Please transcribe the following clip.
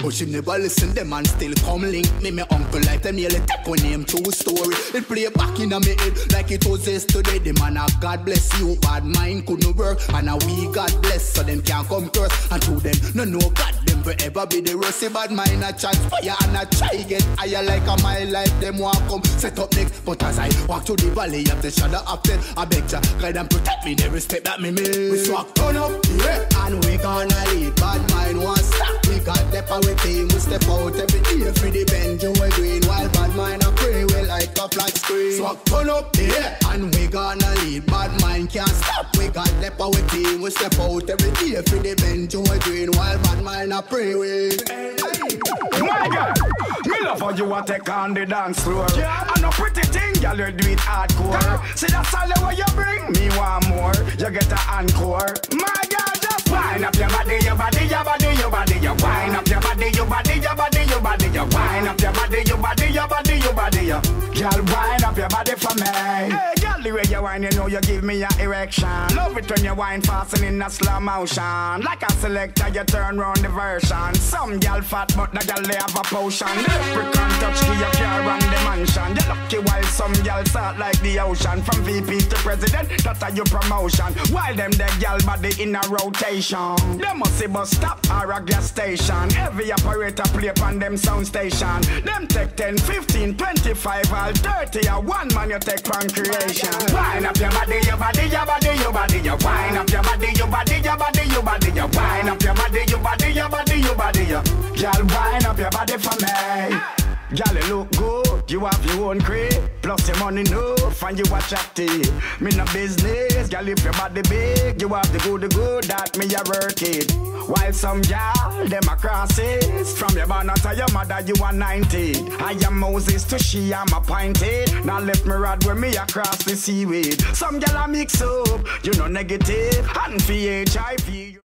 But she never listen them and still come link me. My uncle like them nearly take one name true story. It play back in my head like it was yesterday. The man of God bless you, bad mind couldn't work. And now we God bless so them can't come curse. And to them, no God them forever be the worst. Bad mind a chance fire and I try get higher like a my life. Them want come set up next. But as I walk through the valley of the shadow of death, I beg ya, guide and protect me. They respect that me make. We swap turn up, yeah, and we gonna lead. Bad mind won't stop. We got the power team, we step out every day for the bench and we green. While bad mind a pray, we like a flat screen. So turn up the air and we gonna lead. Bad mind can't stop. We got the power team, we step out every day for the bench and we green. While bad mind a pray, we. My God, me love how you want take on the dance floor. I know pretty thing, girl, you do it hardcore. See that solid what you bring, me want more. You get an encore. My God, just wind up your body, your body, your body, your body. You wind up your body, your body, your body, your body. You wind up your body, your body, your body, your body. Girl, wind up your body for me. Hey, girl, the way you whine, you know you give me an erection. Love it when you whine fast and in a slow motion. Like a selector, you turn round the version. Some girl fat, but the girl they have a potion. Leprechaun touch key, you care on the mansion. You lucky while some girl start like the ocean. From VP to president, that's a your promotion. While them the girl body in a rotation. They must see bus stop or a gas station. Every operator play on them sound station. Them take 10, 15, 25, all 30. A one man you take from creation. Wind up your body, your body, your body, your body. You wind up your body, your body, your body, your body. You wind up your body, your body, your body, your body. Girl, wind up your body for me. Girl, you look good, you have your own crib. Plus your money enough and you attractive. Me no business, girl, if your body big, you have the good that me a work it. While some girl, them a crosses. From your banner to your mother, you are 90. I am Moses to she, I'm appointed. Now left me rod with me across the seaweed. Some girl a mix up, you know negative. And for HIV.